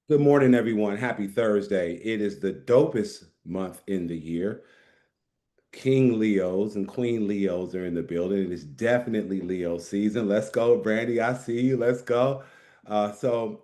Good morning, everyone. Happy Thursday. It is the dopest month in the year. King Leos and Queen Leos are in the building. It is definitely Leo season. Let's go, Brandy. I see you. Let's go. So,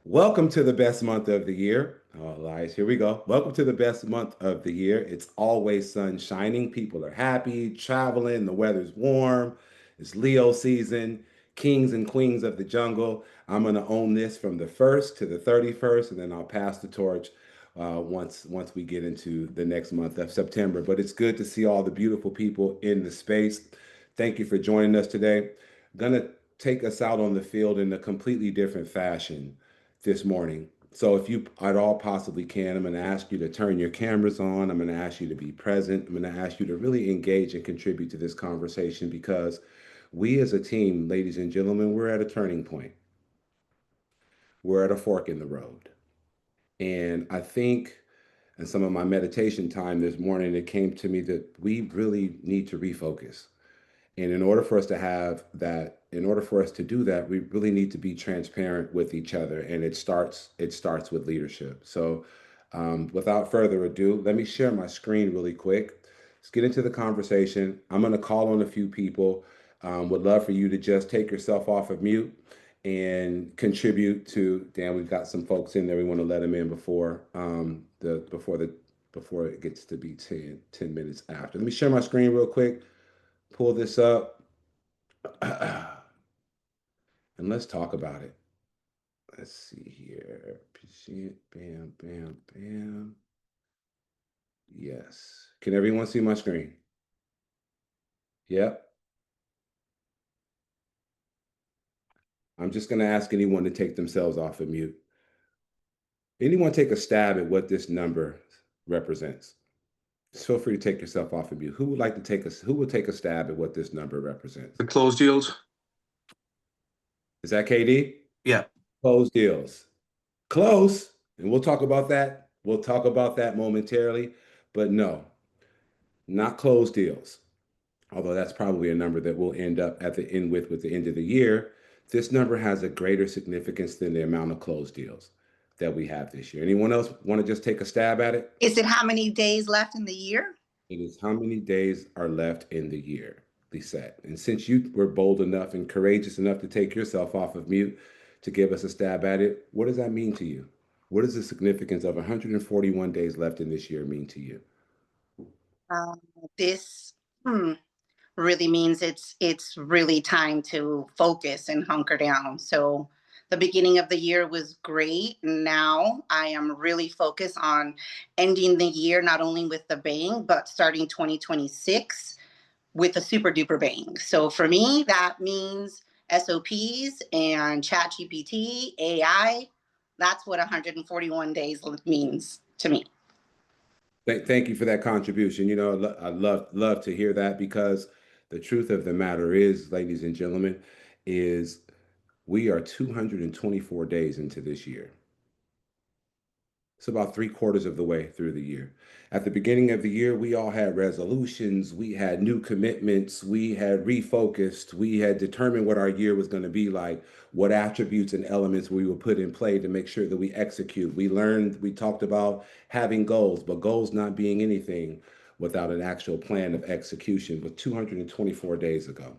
welcome to the best month of the year. Oh, Elias, here we go. Welcome to the best month of the year. It's always sun shining. People are happy, traveling. The weather's warm. It's Leo season. Kings and queens of the jungle. I'm going to own this from the 1st to the 31st, and then I'll pass the torch once we get into the next month of September. But it's good to see all the beautiful people in the space. Thank you for joining us today. Gonna take us out on the field in a completely different fashion this morning. So if you at all possibly can, I'm going to ask you to turn your cameras on. I'm going to ask you to be present. I'm going to ask you to really engage and contribute to this conversation because we as a team, ladies and gentlemen, we're at a turning point. We're at a fork in the road. And I think in some of my meditation time this morning, it came to me that we really need to refocus. And in order for us to have that, in order for us to do that, we really need to be transparent with each other. And it starts with leadership. So without further ado, let me share my screen really quick. Let's get into the conversation. I'm going to call on a few people. Would love for you to just take yourself off of mute and contribute to. Dan, we've got some folks in there. We want to let them in before it gets to be ten minutes after. Let me share my screen real quick. Pull this up, and let's talk about it. Let's see here. Bam, bam, bam. Yes. Can everyone see my screen? Yep. I'm just going to ask anyone to take themselves off of mute. Anyone take a stab at what this number represents? Just feel free to take yourself off of mute. Who would take a stab at what this number represents? The closed deals? Is that KD? Yeah. Closed deals. Close. And we'll talk about that. We'll talk about that momentarily. But no, not closed deals. Although that's probably a number that we'll end up at the end with the end of the year. This number has a greater significance than the amount of closed deals that we have this year. Anyone else want to just take a stab at it? Is it how many days left in the year? It is how many days are left in the year, Lisette. And since you were bold enough and courageous enough to take yourself off of mute to give us a stab at it, what does that mean to you? What does the significance of 141 days left in this year mean to you? This really means it's really time to focus and hunker down. So the beginning of the year was great. Now I am really focused on ending the year not only with the bang, but starting 2026 with a super duper bang. So for me, that means SOPs and ChatGPT, AI. That's what 141 days means to me. Thank you for that contribution. I love to hear that because the truth of the matter is, ladies and gentlemen, is we are 224 days into this year. It's about three-quarters of the way through the year. At the beginning of the year, we all had resolutions, we had new commitments, we had refocused, we had determined what our year was going to be like, what attributes and elements we would put in play to make sure that we execute. We talked about having goals, but goals not being anything without an actual plan of execution with 224 days ago.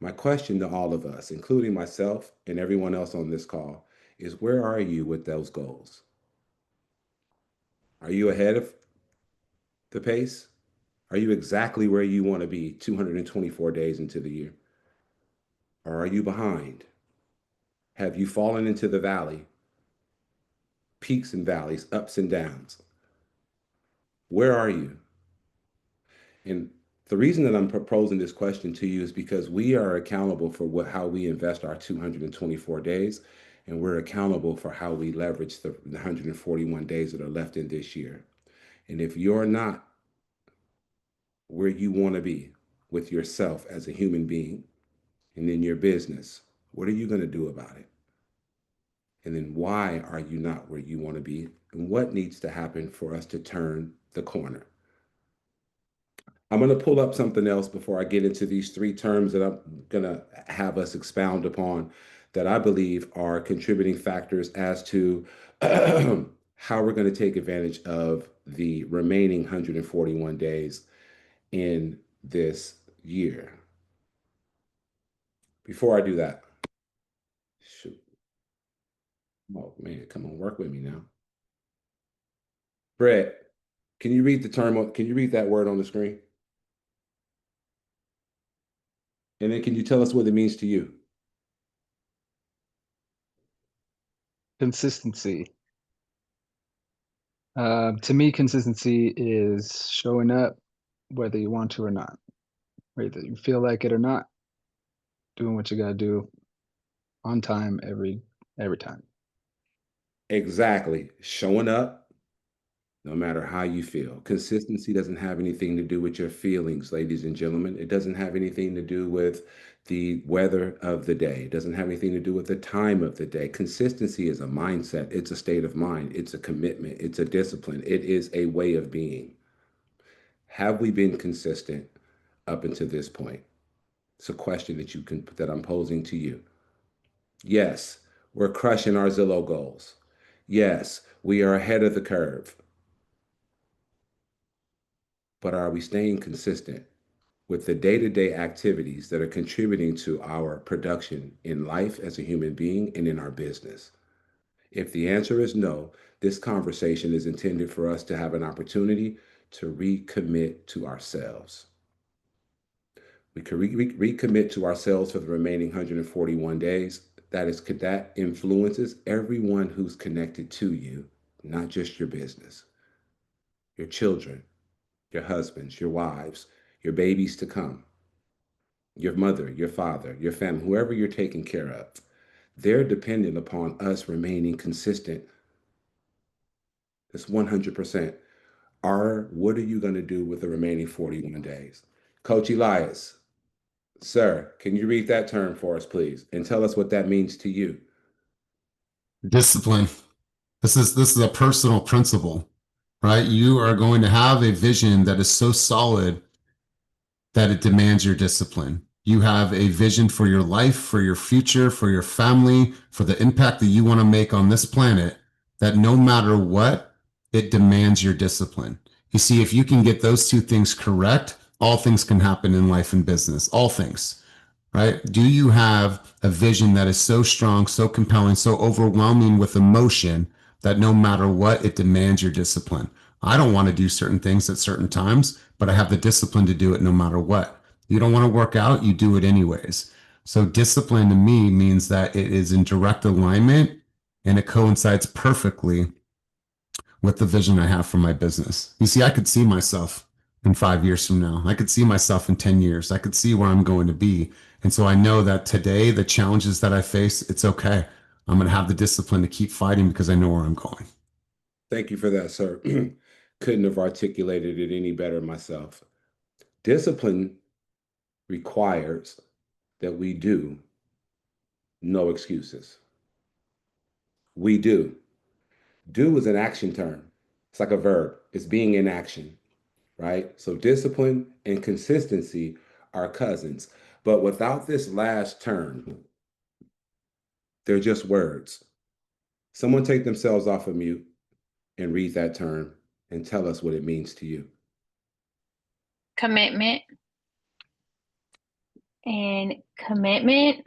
My question to all of us, including myself and everyone else on this call, is where are you with those goals? Are you ahead of the pace? Are you exactly where you want to be 224 days into the year? Or are you behind? Have you fallen into the valley? Peaks and valleys, ups and downs. Where are you? And the reason that I'm proposing this question to you is because we are accountable for how we invest our 224 days, and we're accountable for how we leverage the 141 days that are left in this year. And if you're not where you want to be with yourself as a human being and in your business, what are you going to do about it? And then why are you not where you want to be? And what needs to happen for us to turn the corner? I'm going to pull up something else before I get into these three terms that I'm going to have us expound upon that I believe are contributing factors as to how we're going to take advantage of the remaining 141 days in this year. Before I do that, shoot, oh man, come on, work with me now. Brett, can you read the term? Can you read that word on the screen? And then can you tell us what it means to you? Consistency. To me, consistency is showing up whether you want to or not, whether you feel like it or not, doing what you gotta do on time every time. Exactly. Showing up no matter how you feel. Consistency doesn't have anything to do with your feelings, ladies and gentlemen. It doesn't have anything to do with the weather of the day. It doesn't have anything to do with the time of the day. Consistency is a mindset, it's a state of mind, it's a commitment, it's a discipline, it is a way of being. Have we been consistent up until this point? It's a question that I'm posing to you. Yes, we're crushing our Zillow goals. Yes, we are ahead of the curve. But are we staying consistent with the day to day activities that are contributing to our production in life as a human being and in our business? If the answer is no, this conversation is intended for us to have an opportunity to recommit to ourselves. We can recommit to ourselves for the remaining 141 days. That influences everyone who's connected to you, not just your business, your children, your husbands, your wives, your babies to come, your mother, your father, your family, whoever you're taking care of. They're dependent upon us remaining consistent. It's 100%. What are you going to do with the remaining 41 days? Coach Elias, sir, can you read that term for us, please, and tell us what that means to you? Discipline. This is a personal principle, right? You are going to have a vision that is so solid that it demands your discipline. You have a vision for your life, for your future, for your family, for the impact that you want to make on this planet, that no matter what, it demands your discipline. You see, if you can get those two things correct, all things can happen in life and business, all things, right? Do you have a vision that is so strong, so compelling, so overwhelming with emotion that no matter what, it demands your discipline? I don't want to do certain things at certain times, but I have the discipline to do it no matter what. You don't want to work out, you do it anyways. So discipline to me means that it is in direct alignment and it coincides perfectly with the vision I have for my business. You see, I could see myself in 5 years from now. I could see myself in 10 years. I could see where I'm going to be. And so I know that today, the challenges that I face, it's okay. I'm going to have the discipline to keep fighting because I know where I'm going. Thank you for that, sir. Couldn't have articulated it any better myself. Discipline requires that we do no excuses. We do. Do is an action term. It's like a verb. It's being in action, right? So discipline and consistency are cousins. But without this last term, they're just words. Someone take themselves off of mute and read that term and tell us what it means to you. Commitment. And commitment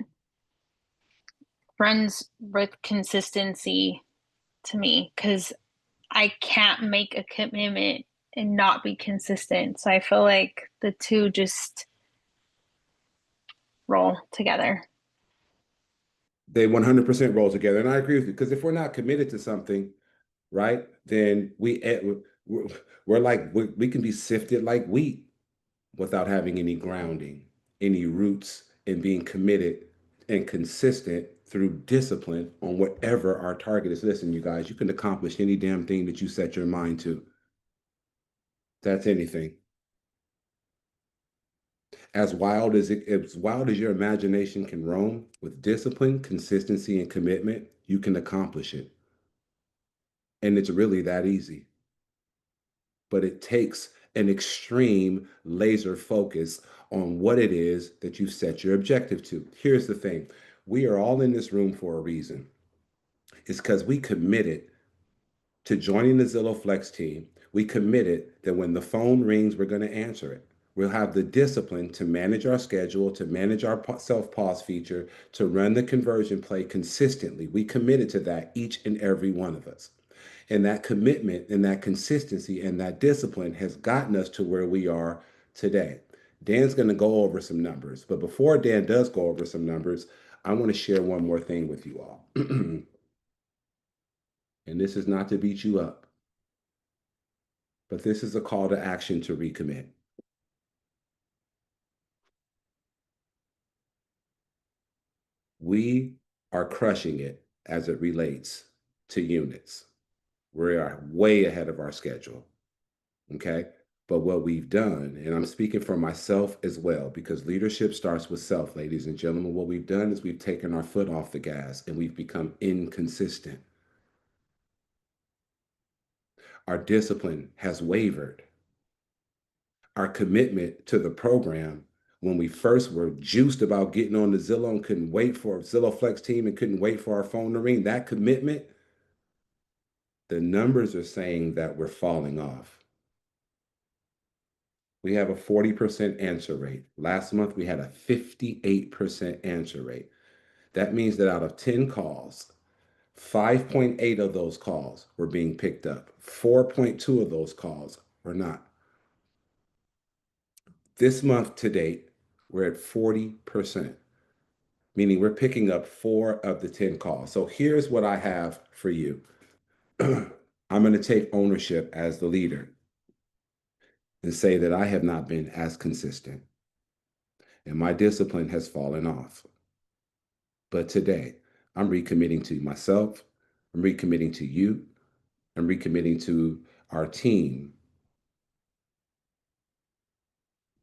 runs with consistency to me because I can't make a commitment and not be consistent. So I feel like the two just roll together. They 100% roll together. And I agree with you because if we're not committed to something, right, then we're like, we can be sifted like wheat without having any grounding, any roots, and being committed and consistent through discipline on whatever our target is. Listen, you guys, you can accomplish any damn thing that you set your mind to. That's anything. As wild as your imagination can roam, with discipline, consistency, and commitment, you can accomplish it. And it's really that easy. But it takes an extreme laser focus on what it is that you set your objective to. Here's the thing. We are all in this room for a reason. It's because we committed to joining the Zillow Flex team. We committed that when the phone rings, we're going to answer it. We'll have the discipline to manage our schedule, to manage our self pause feature, to run the conversion play consistently. We committed to that, each and every one of us. And that commitment and that consistency and that discipline has gotten us to where we are today. Dan's going to go over some numbers. But before Dan does go over some numbers, I want to share one more thing with you all. And this is not to beat you up, but this is a call to action to recommit. We are crushing it as it relates to units. We are way ahead of our schedule. Okay. But what we've done, and I'm speaking for myself as well, because leadership starts with self, ladies and gentlemen. What we've done is we've taken our foot off the gas and we've become inconsistent. Our discipline has wavered. Our commitment to the program, when we first were juiced about getting on the Zillow and couldn't wait for Zillow Flex team and couldn't wait for our phone to ring, that commitment, the numbers are saying that we're falling off. We have a 40% answer rate. Last month, we had a 58% answer rate. That means that out of 10 calls, 5.8 of those calls were being picked up. 4.2 of those calls were not. This month to date, we're at 40%, meaning we're picking up 4 of the 10 calls. So here's what I have for you. I'm going to take ownership as the leader and say that I have not been as consistent and my discipline has fallen off. But today, I'm recommitting to myself, I'm recommitting to you, I'm recommitting to our team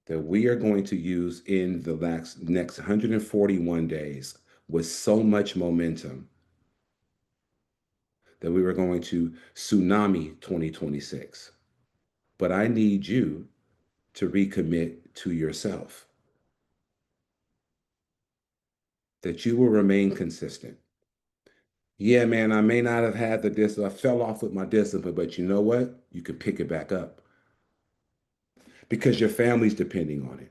that we are going to use in the next 141 days with so much momentum that we were going to tsunami 2026. But I need you to recommit to yourself, that you will remain consistent. Yeah, man, I may not have had the discipline. I fell off with my discipline, but you know what? You can pick it back up because your family's depending on it.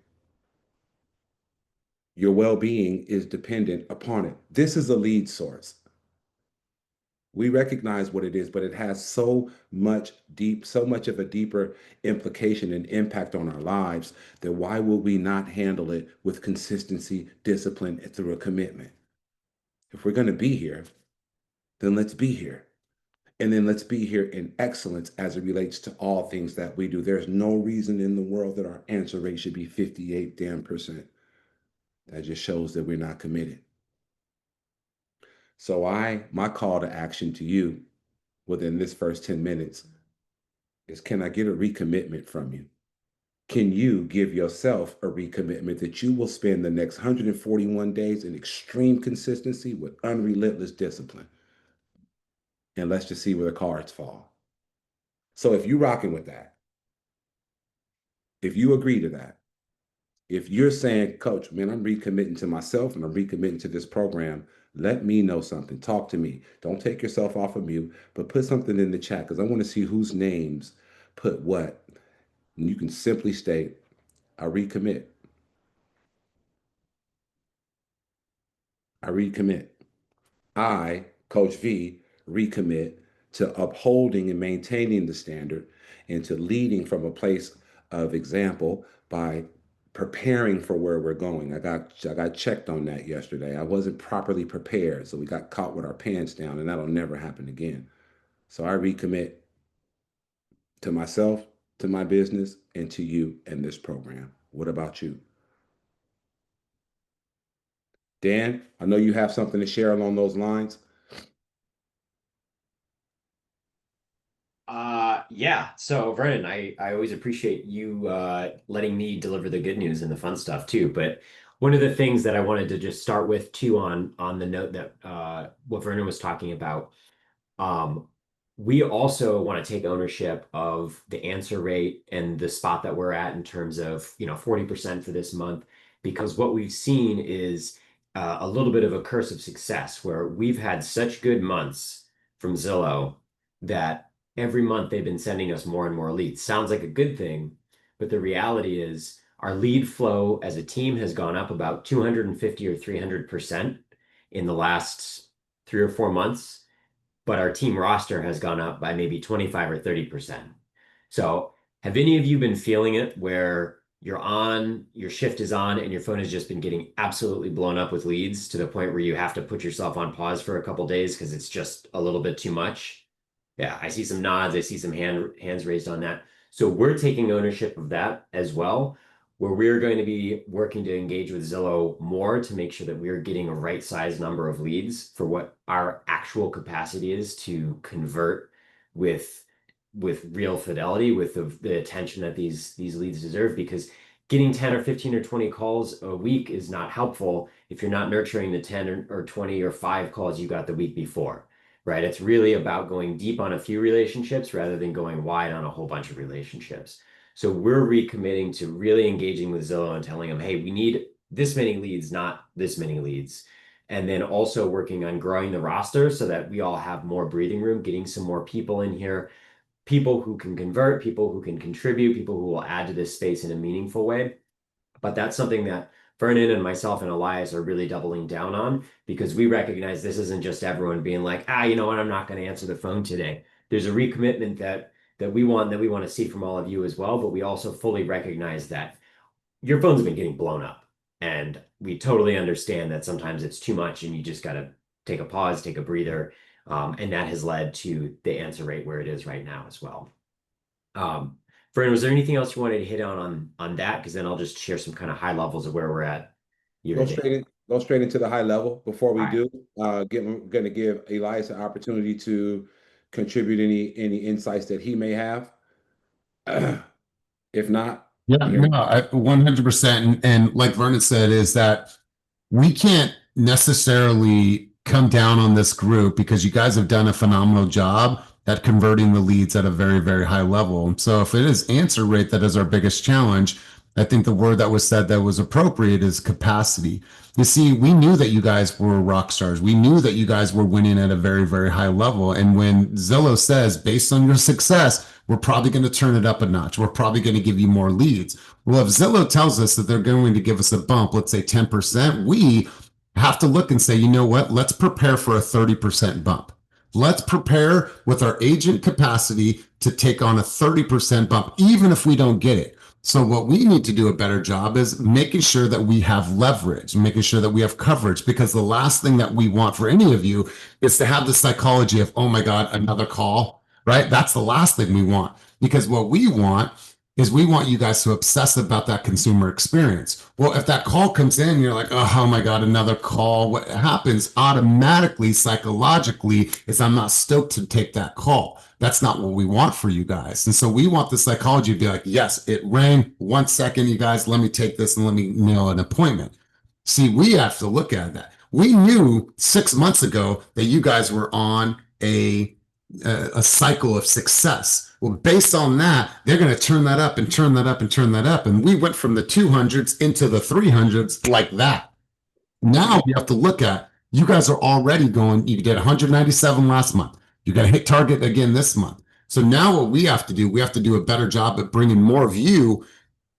Your well being is dependent upon it. This is a lead source. We recognize what it is, but it has so much of a deeper implication and impact on our lives that why will we not handle it with consistency, discipline, and through a commitment? If we're going to be here, then let's be here. And then let's be here in excellence as it relates to all things that we do. There's no reason in the world that our answer rate should be 58 damn percent. That just shows that we're not committed. So my call to action to you within this first 10 minutes is, can I get a recommitment from you? Can you give yourself a recommitment that you will spend the next 141 days in extreme consistency with unrelentless discipline? And let's just see where the cards fall. So if you're rocking with that, if you agree to that, if you're saying, Coach, man, I'm recommitting to myself and I'm recommitting to this program, let me know something. Talk to me. Don't take yourself off of mute, but put something in the chat because I want to see whose names put what. And you can simply state, I recommit. I recommit. I, Coach V, recommit to upholding and maintaining the standard and to leading from a place of example by preparing for where we're going. I got checked on that yesterday. I wasn't properly prepared, so we got caught with our pants down, and that'll never happen again. So I recommit to myself, to my business, and to you and this program. What about you? Dan, I know you have something to share along those lines. Yeah. So Vernon, I always appreciate you letting me deliver the good news and the fun stuff too. But one of the things that I wanted to just start with too on the note that what Vernon was talking about, um, we also want to take ownership of the answer rate and the spot that we're at in terms of 40% for this month, because what we've seen is a little bit of a curse of success where we've had such good months from Zillow that every month they've been sending us more and more leads. Sounds like a good thing, but the reality is our lead flow as a team has gone up about 250 or 300% in the last 3 or 4 months, but our team roster has gone up by maybe 25 or 30%. So have any of you been feeling it where your shift is on, and your phone has just been getting absolutely blown up with leads to the point where you have to put yourself on pause for a couple days because it's just a little bit too much? Yeah, I see some nods. I see some hands raised on that. So we're taking ownership of that as well, where we're going to be working to engage with Zillow more to make sure that we're getting a right size number of leads for what our actual capacity is to convert with real fidelity, with the attention that these leads deserve. Because getting 10 or 15 or 20 calls a week is not helpful if you're not nurturing the 10 or 20 or 5 calls you got the week before, right? It's really about going deep on a few relationships rather than going wide on a whole bunch of relationships. So we're recommitting to really engaging with Zillow and telling them, hey, we need this many leads, not this many leads. And then also working on growing the roster so that we all have more breathing room, getting some more people in here, people who can convert, people who can contribute, people who will add to this space in a meaningful way. But that's something that Vernon and myself and Elias are really doubling down on, because we recognize this isn't just everyone being like, you know what, I'm not going to answer the phone today. There's a recommitment that we want to see from all of you as well. But we also fully recognize that your phone's been getting blown up, and we totally understand that sometimes it's too much and you just got to take a pause, take a breather. And that has led to the answer rate where it is right now as well. Vernon, was there anything else you wanted to hit on that? Because then I'll just share some kind of high levels of where we're at year to date. Go straight into the high level. Before we All right. do, I'm going to give Elias an opportunity to contribute any insights that he may have. If not, Yeah, here. no, 100%. And like Vernon said, is that we can't necessarily come down on this group because you guys have done a phenomenal job at converting the leads at a very, very high level. So if it is answer rate that is our biggest challenge, I think the word that was said that was appropriate is capacity. You see, we knew that you guys were rock stars. We knew that you guys were winning at a very, very high level. And when Zillow says, based on your success, we're probably going to turn it up a notch. We're probably going to give you more leads. Well, if Zillow tells us that they're going to give us a bump, let's say 10%, we have to look and say, you know what? Let's prepare for a 30% bump. Let's prepare with our agent capacity to take on a 30% bump, even if we don't get it. So what we need to do a better job is making sure that we have leverage, making sure that we have coverage, because the last thing that we want for any of you is to have the psychology of, oh my God, another call, right? That's the last thing we want, because what we want is we want you guys to obsess about that consumer experience. Well, if that call comes in, you're like, oh my God, another call. What happens automatically, psychologically, is I'm not stoked to take that call. That's not what we want for you guys. And so we want the psychology to be like, yes, it rang. 1 second, you guys, let me take this and let me nail an appointment. See, we have to look at that. We knew 6 months ago that you guys were on a cycle of success. Well, based on that, they're going to turn that up and turn that up and turn that up. And we went from the 200s into the 300s like that. Now we have to look at, you guys are already going, you did 197 last month. You got to hit target again this month. So now what we have to do a better job at bringing more of you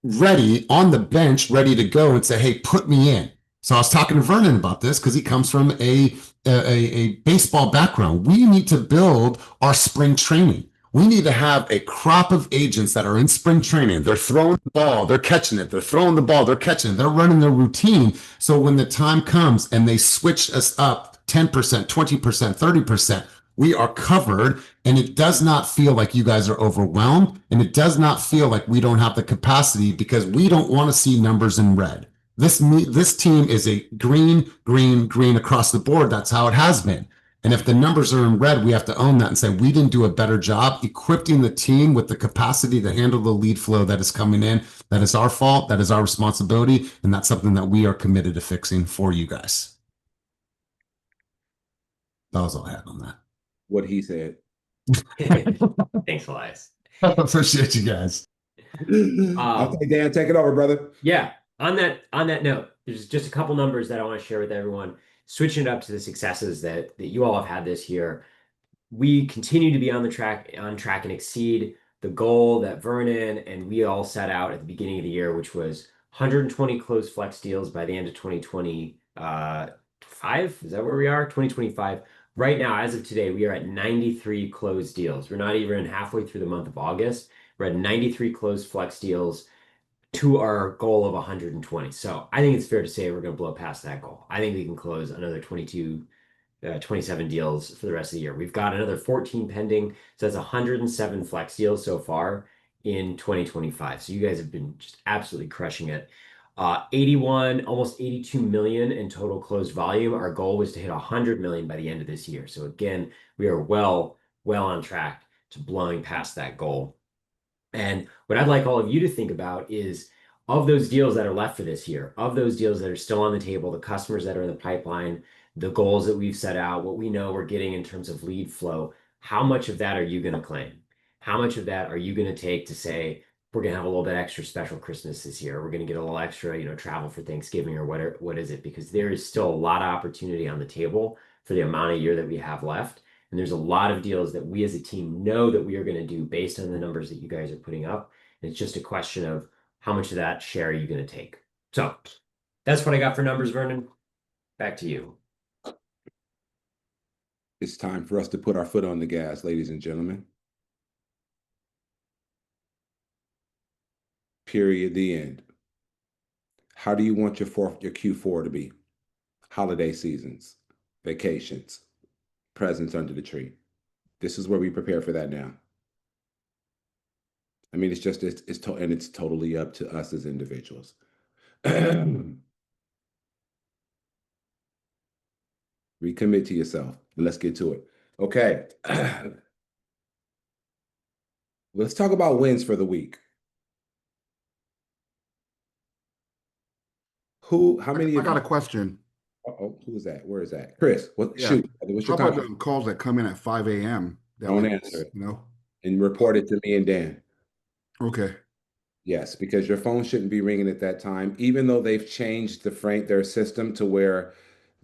ready on the bench, ready to go and say, hey, put me in. So I was talking to Vernon about this because he comes from a baseball background. We need to build our spring training. We need to have a crop of agents that are in spring training. They're throwing the ball, they're catching it. They're throwing the ball, they're catching it. They're running their routine. So when the time comes and they switch us up 10%, 20%, 30%, we are covered, and it does not feel like you guys are overwhelmed, and it does not feel like we don't have the capacity, because we don't want to see numbers in red. This team is a green, green, green across the board. That's how it has been. And if the numbers are in red, we have to own that and say we didn't do a better job equipping the team with the capacity to handle the lead flow that is coming in. That is our fault. That is our responsibility. And that's something that we are committed to fixing for you guys. That was all I had on that. What he said. Thanks, Elias. I appreciate you guys. Okay, Dan, take it over, brother. Yeah. On that note, there's just a couple numbers that I want to share with everyone. Switching it up to the successes that you all have had this year. We continue to be on track and exceed the goal that Vernon and we all set out at the beginning of the year, which was 120 closed flex deals by the end of 2025. Is that where we are? 2025. Right now, as of today, we are at 93 closed deals. We're not even halfway through the month of August. We're at 93 closed flex deals to our goal of 120. So I think it's fair to say we're going to blow past that goal. I think we can close another 27 deals for the rest of the year. We've got another 14 pending. So that's 107 flex deals so far in 2025. So you guys have been just absolutely crushing it. 81, almost 82 million in total closed volume. Our goal was to hit 100 million by the end of this year. So again, we are well on track to blowing past that goal. And what I'd like all of you to think about is of those deals that are left for this year, of those deals that are still on the table, the customers that are in the pipeline, the goals that we've set out, what we know we're getting in terms of lead flow, how much of that are you going to claim? How much of that are you going to take to say, we're going to have a little bit extra special Christmas this year? We're going to get a little extra, travel for Thanksgiving or what is it? Because there is still a lot of opportunity on the table for the amount of year that we have left. And there's a lot of deals that we as a team know that we are going to do based on the numbers that you guys are putting up. And it's just a question of how much of that share are you going to take? So that's what I got for numbers, Vernon. Back to you. It's time for us to put our foot on the gas, ladies and gentlemen. Period. The end. How do you want your Q4 to be? Holiday seasons, vacations, presents under the tree. This is where we prepare for that now. I mean, it's totally up to us as individuals. Recommit to yourself. Let's get to it. Okay. Let's talk about wins for the week. How many I got a question. Oh, who is that? Where is that? Chris, Yeah. shoot. What's How your about comment? the calls that come in at 5 a.m.? Don't answer it. And report it to me and Dan. Okay. Yes, because your phone shouldn't be ringing at that time, even though they've changed their system to where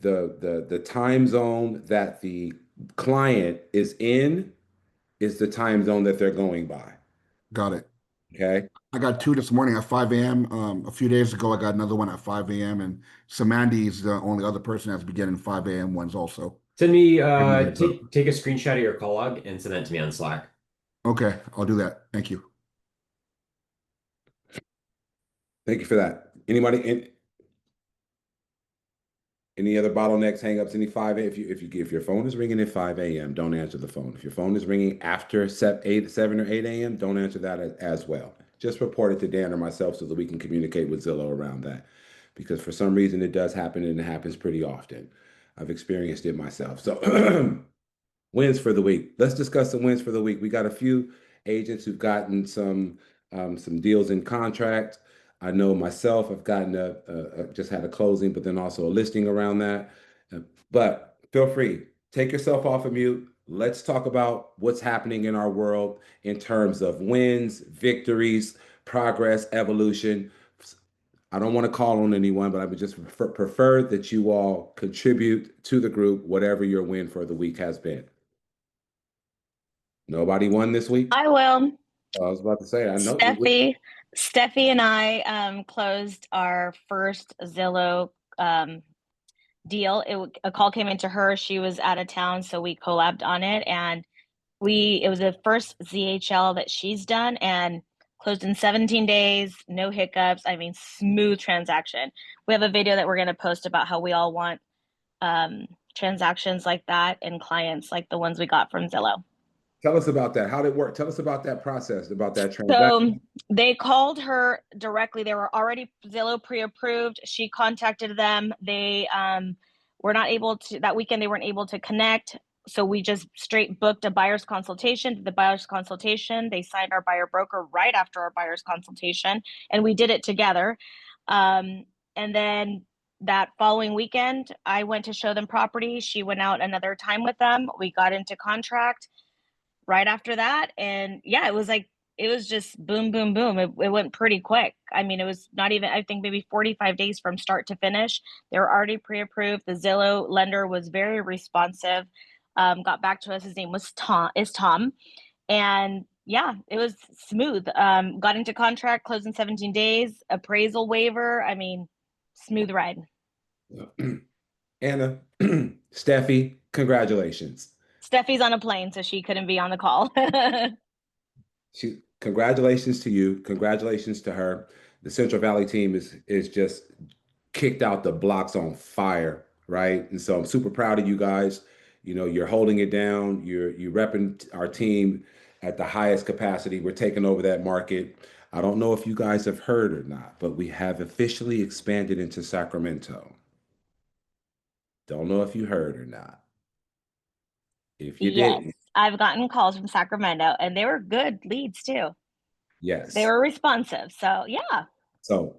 the time zone that the client is in is the time zone that they're going by. Got it. Okay. I got 2 this morning at 5 a.m. A few days ago, I got another one at 5 a.m. And Samandi's the only other person that's been getting 5 a.m. ones also. Send me take a screenshot of your call log and send that to me on Slack. Okay, I'll do that. Thank you. Thank you for that. Anybody any other bottlenecks, hangups, any 5 a.m. If your phone is ringing at 5 a.m., don't answer the phone. If your phone is ringing after 7 or 8 a.m., don't answer that as well. Just report it to Dan or myself so that we can communicate with Zillow around that. Because for some reason it does happen and it happens pretty often. I've experienced it myself. So wins for the week. Let's discuss the wins for the week. We got a few agents who've gotten some deals in contract. I know myself, I've gotten just had a closing, but then also a listing around that. But feel free, take yourself off of mute. Let's talk about what's happening in our world in terms of wins, victories, progress, evolution. I don't want to call on anyone, but I would just prefer that you all contribute to the group, whatever your win for the week has been. Nobody won this week? I will. I was about to say, I know. Steffi and I closed our first Zillow deal. A call came into her. She was out of town, so we collabed on it, and it was the first ZHL that she's done, and closed in 17 days, no hiccups. I mean, smooth transaction. We have a video that we're going to post about how we all want transactions like that and clients like the ones we got from Zillow. Tell us about that. How did it work? Tell us about that process, about that So transaction. they called her directly. They were already Zillow pre-approved. She contacted them. They were not able to, that weekend, they weren't able to connect. So we just straight booked a buyer's consultation. Did the buyer's consultation. They signed our buyer broker right after our buyer's consultation, and we did it together. And then that following weekend, I went to show them property. She went out another time with them. We got into contract right after that. And yeah, it was like it was just boom, boom, boom. It went pretty quick. I mean, it was not even, I think maybe 45 days from start to finish. They were already pre-approved. The Zillow lender was very responsive. Got back to us. His name was Tom. And yeah, it was smooth. Got into contract, closed in 17 days, appraisal waiver. I mean, smooth ride. Anna, Steffi, congratulations. Steffi's on a plane, so she couldn't be on the call. Congratulations to you. Congratulations to her. The Central Valley team is just kicked out the blocks on fire, right? And so I'm super proud of you guys. You know, you're holding it down. You're repping our team at the highest capacity. We're taking over that market. I don't know if you guys have heard or not, but we have officially expanded into Sacramento. Don't know if you heard or not. If you Yes, did, I've gotten calls from Sacramento, and they were good leads too. They yes. were responsive. So yeah. So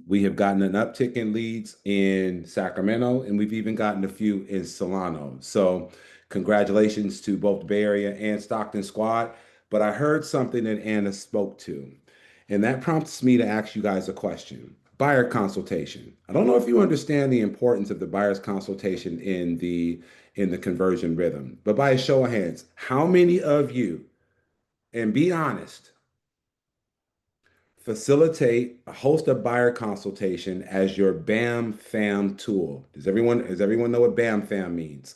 we have gotten an uptick in leads in Sacramento, and we've even gotten a few in Solano. So congratulations to both the Bay Area and Stockton squad. But I heard something that Anna spoke to, and that prompts me to ask you guys a question. Buyer consultation. I don't know if you understand the importance of the buyer's consultation in the conversion rhythm, but by a show of hands, how many of you, and be honest, facilitate a host of buyer consultation as your BAM FAM tool? Does everyone know what BAM FAM means?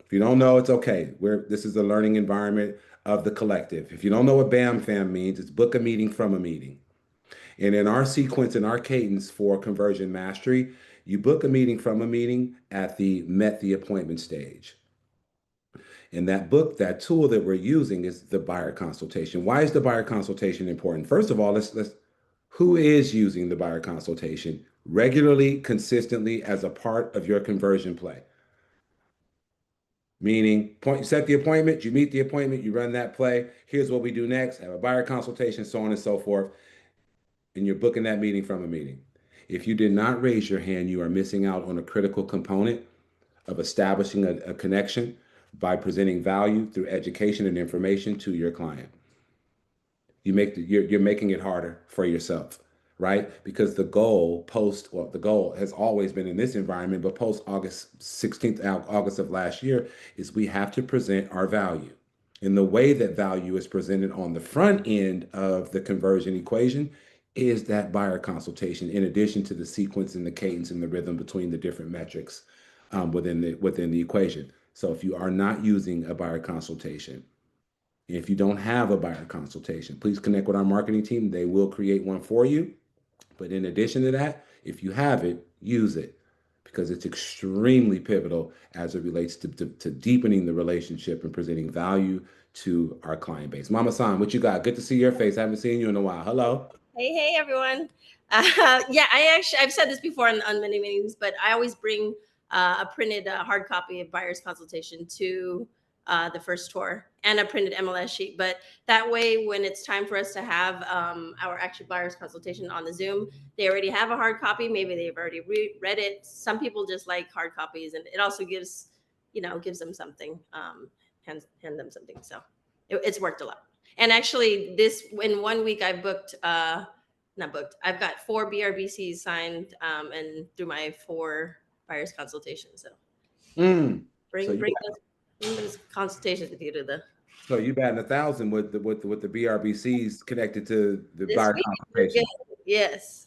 If you don't know, it's okay. This is the learning environment of the collective. If you don't know what BAM FAM means, it's book a meeting from a meeting. And in our sequence, in our cadence for conversion mastery, you book a meeting from a meeting at the met the appointment stage. And that tool that we're using is the buyer consultation. Why is the buyer consultation important? First of all, let's who is using the buyer consultation regularly, consistently as a part of your conversion play? Meaning, you set the appointment, you meet the appointment, you run that play. Here's what we do next, have a buyer consultation, so on and so forth. And you're booking that meeting from a meeting. If you did not raise your hand, you are missing out on a critical component of establishing a connection by presenting value through education and information to your client. You're making it harder for yourself, right? Because the goal has always been in this environment, but post August 16th, August of last year, is we have to present our value. And the way that value is presented on the front end of the conversion equation is that buyer consultation, in addition to the sequence and the cadence and the rhythm between the different metrics within the equation. So if you are not using a buyer consultation, if you don't have a buyer consultation, please connect with our marketing team. They will create one for you. But in addition to that, if you have it, use it, because it's extremely pivotal as it relates to deepening the relationship and presenting value to our client base. Mama San, what you got? Good to see your face. I haven't seen you in a while. Hello. Hey, everyone. Yeah, I've said this before on many meetings, but I always bring a printed hard copy of buyer's consultation to the first tour and a printed MLS sheet. But that way, when it's time for us to have our actual buyer's consultation on the Zoom, they already have a hard copy. Maybe they've already read it. Some people just like hard copies, and it also gives them something, hand them something. So it's worked a lot. And actually, in 1 week, I've booked, not booked, I've got 4 BRBCs signed and through my 4 buyers consultations. So So bring those consultations with you to the so you batting 1,000 with the BRBCs connected to the this buyer week. consultation. Yes.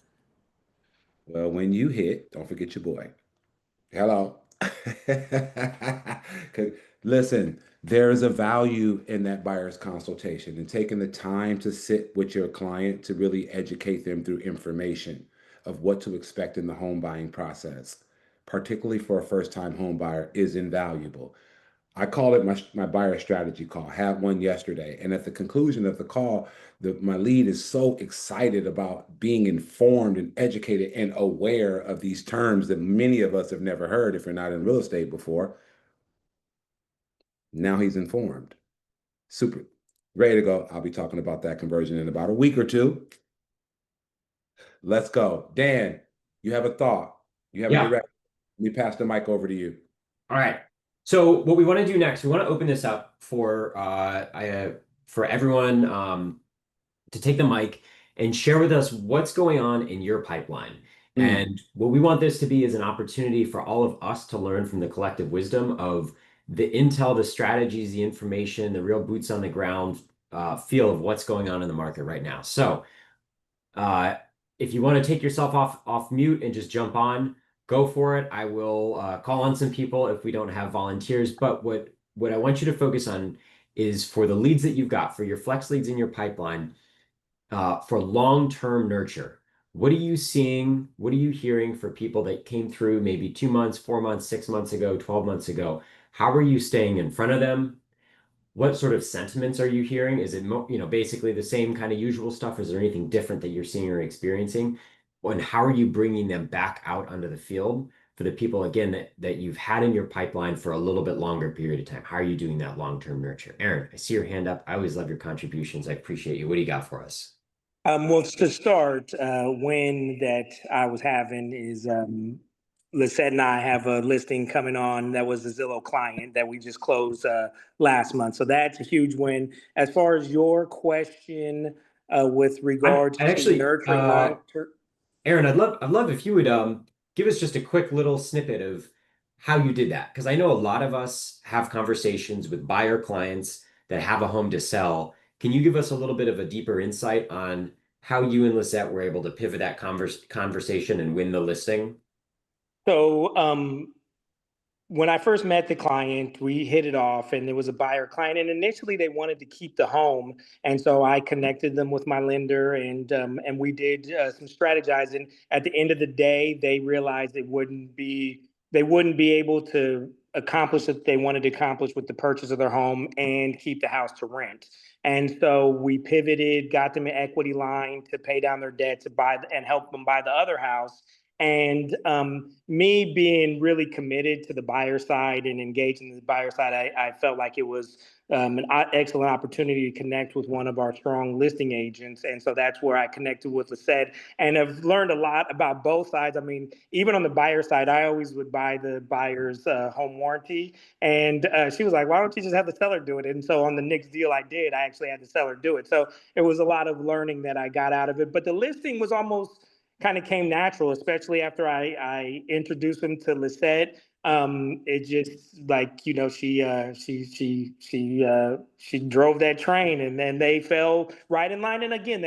Well, when you hit, don't forget your boy. Hello. 'Cause listen, there is a value in that buyer's consultation and taking the time to sit with your client to really educate them through information of what to expect in the home buying process, particularly for a first-time home buyer, is invaluable. I call it my buyer strategy call. I had one yesterday, and at the conclusion of the call, my lead is so excited about being informed and educated and aware of these terms that many of us have never heard if you're not in real estate before. Now he's informed. Super. Ready to go. I'll be talking about that conversion in about a week or two. Let's go. Dan, you have a thought. You have a direct. Let me pass the mic over to you. All right. So what we want to do next, we want to open this up for everyone to take the mic and share with us what's going on in your pipeline. Mm. And what we want this to be is an opportunity for all of us to learn from the collective wisdom of the intel, the strategies, the information, the real boots on the ground feel of what's going on in the market right now. So uh, if you want to take yourself off mute and just jump on, go for it. I will call on some people if we don't have volunteers. But what I want you to focus on is for the leads that you've got, for your flex leads in your pipeline, for long-term nurture. What are you seeing? What are you hearing for people that came through maybe 2 months, 4 months, 6 months ago, 12 months ago? How are you staying in front of them? What sort of sentiments are you hearing? Is it basically the same kind of usual stuff? Is there anything different that you're seeing or experiencing? And how are you bringing them back out onto the field for the people, again, that you've had in your pipeline for a little bit longer period of time? How are you doing that long-term nurture? Aaron, I see your hand up. I always love your contributions. I appreciate you. What do you got for us? Well, to start, win that I was having is Lisette and I have a listing coming on that was a Zillow client that we just closed last month. So that's a huge win. As far as your question with regards to Actually, nurturing long term. Aaron, I'd love if you would give us just a quick little snippet of how you did that. Because I know a lot of us have conversations with buyer clients that have a home to sell. Can you give us a little bit of a deeper insight on how you and Lisette were able to pivot that conversation and win the listing? So when I first met the client, we hit it off, and there was a buyer client. And initially, they wanted to keep the home, and so I connected them with my lender, and we did some strategizing. At the end of the day, they realized they wouldn't be able to accomplish what they wanted to accomplish with the purchase of their home and keep the house to rent. And so we pivoted, got them an equity line to pay down their debt to buy and help them buy the other house. And me being really committed to the buyer side and engaging the buyer side, I felt like it was an excellent opportunity to connect with one of our strong listing agents. And so that's where I connected with Lisette, and I've learned a lot about both sides. I mean, even on the buyer side, I always would buy the buyer's home warranty. And she was like, why don't you just have the seller do it? And so on the next deal I did, I actually had the seller do it. So it was a lot of learning that I got out of it. But the listing was almost kind of came natural, especially after I introduced him to Lisette. It just like, she drove that train, and then they fell right in line. And again,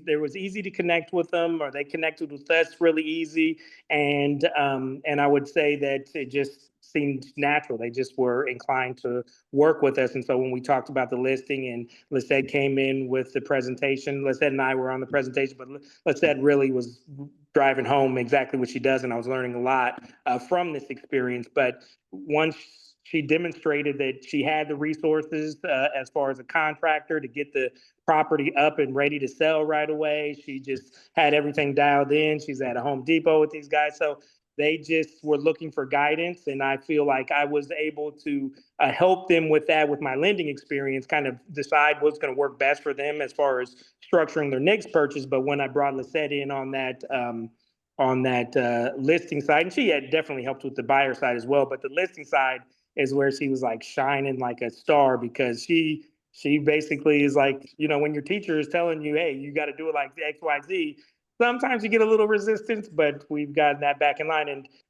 there was easy to connect with them, or they connected with us really easy. And I would say that it just seemed natural. They just were inclined to work with us. And so when we talked about the listing and Lisette came in with the presentation, Lisette and I were on the presentation, but Lisette really was driving home exactly what she does. And I was learning a lot from this experience. But once she demonstrated that she had the resources as far as a contractor to get the property up and ready to sell right away. She just had everything dialed in. She's at a Home Depot with these guys. So they just were looking for guidance. And I feel like I was able to help them with that, with my lending experience, kind of decide what's going to work best for them as far as structuring their next purchase. But when I brought Lisette in on that listing side, and she had definitely helped with the buyer side as well, but the listing side is where she was like shining like a star, because she basically is like, when your teacher is telling you, hey, you got to do it like XYZ, sometimes you get a little resistance, but we've gotten that back in line.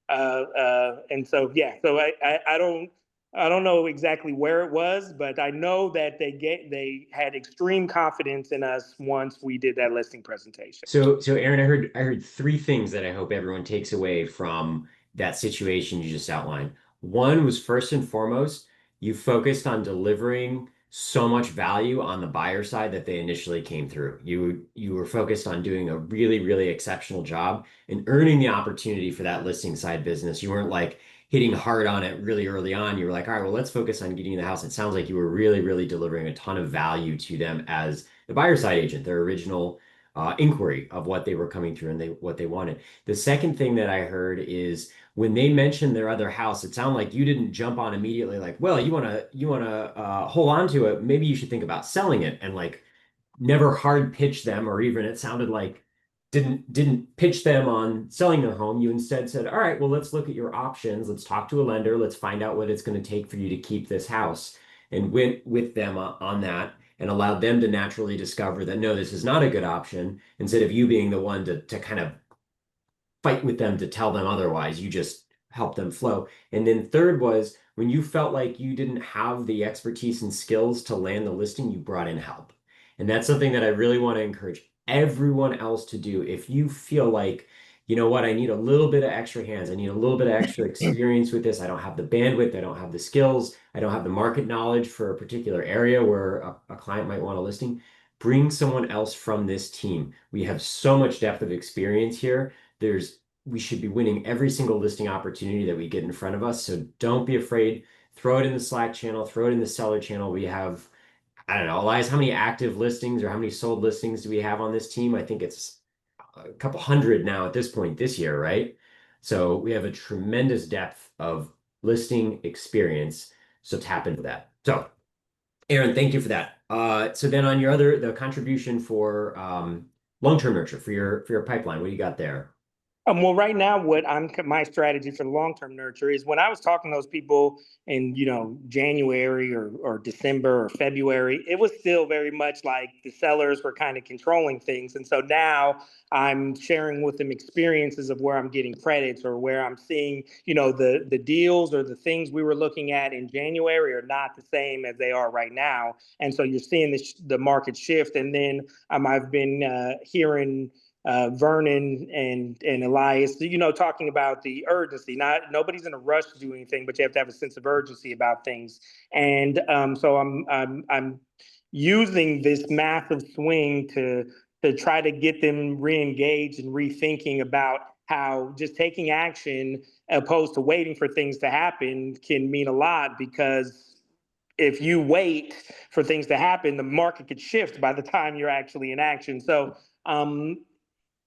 And so, yeah, so I don't know exactly where it was, but I know that they had extreme confidence in us once we did that listing presentation. So Aaron, I heard three things that I hope everyone takes away from that situation you just outlined. One was, first and foremost, you focused on delivering so much value on the buyer side that they initially came through. You were focused on doing a really, really exceptional job and earning the opportunity for that listing side business. You weren't like hitting hard on it really early on. You were like, all right, well, let's focus on getting the house. It sounds like you were really, really delivering a ton of value to them as the buyer side agent, their original inquiry of what they were coming through and what they wanted. The second thing that I heard is when they mentioned their other house, it sounded like you didn't jump on immediately like, well, you want to hold on to it. Maybe you should think about selling it, and like never hard pitch them, or even it sounded like didn't pitch them on selling their home. You instead said, all right, well, let's look at your options. Let's talk to a lender. Let's find out what it's going to take for you to keep this house, and went with them on that. and allowed them to naturally discover that, no, this is not a good option, instead of you being the one to kind of fight with them to tell them otherwise. You just help them flow. And then third was when you felt like you didn't have the expertise and skills to land the listing, you brought in help. And that's something that I really want to encourage everyone else to do. If you feel like, you know what, I need a little bit of extra hands, I need a little bit of extra experience with this, I don't have the bandwidth, I don't have the skills, I don't have the market knowledge for a particular area where a client might want a listing, bring someone else from this team. We have so much depth of experience here. We should be winning every single listing opportunity that we get in front of us. So don't be afraid. Throw it in the Slack channel, throw it in the seller channel. We have, I don't know, Elias, how many active listings or how many sold listings do we have on this team? I think it's a couple hundred now at this point this year, right? So we have a tremendous depth of listing experience. So tap into that. So Aaron, thank you for that. So then on the contribution for long-term nurture for your pipeline, what do you got there? Well, right now, my strategy for the long-term nurture is when I was talking to those people in, January or December or February, it was still very much like the sellers were kind of controlling things. And so now I'm sharing with them experiences of where I'm getting credits or where I'm seeing, the deals or the things we were looking at in January are not the same as they are right now. And so you're seeing the market shift. And then I've been hearing Vernon and Elias, talking about the urgency. Nobody's in a rush to do anything, but you have to have a sense of urgency about things. And so I'm using this massive swing to try to get them re-engaged and rethinking about how just taking action opposed to waiting for things to happen can mean a lot, because if you wait for things to happen, the market could shift by the time you're actually in action. So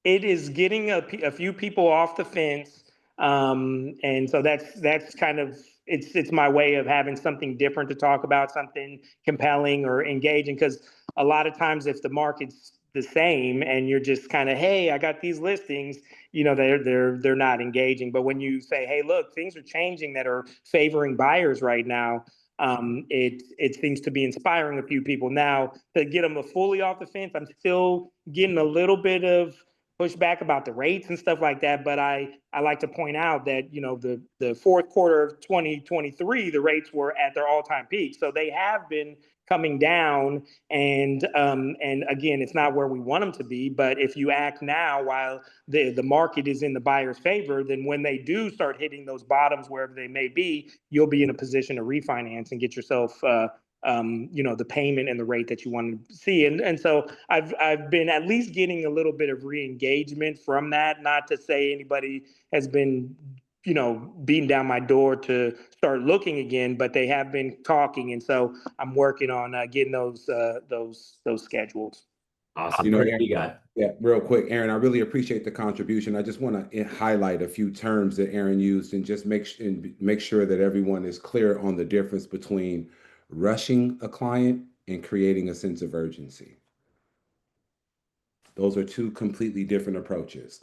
it is getting a few people off the fence, and so that's kind of it's my way of having something different to talk about, something compelling or engaging. Because a lot of times, if the market's the same and you're just kind of, hey, I got these listings, they're not engaging. But when you say, hey, look, things are changing that are favoring buyers right now, it seems to be inspiring a few people. Now, to get them fully off the fence, I'm still getting a little bit of pushback about the rates and stuff like that. But I like to point out that, the fourth quarter of 2023, the rates were at their all-time peak. So they have been coming down, and again, it's not where we want them to be. But if you act now while the market is in the buyer's favor, then when they do start hitting those bottoms, wherever they may be, you'll be in a position to refinance and get yourself the payment and the rate that you want to see. And so I've been at least getting a little bit of re-engagement from that. Not to say anybody has been, beating down my door to start looking again, but they have been talking. And so I'm working on getting those scheduled. Awesome. What do you got? Yeah, real quick, Aaron, I really appreciate the contribution. I just want to highlight a few terms that Aaron used and just make sure that everyone is clear on the difference between rushing a client and creating a sense of urgency. Those are two completely different approaches.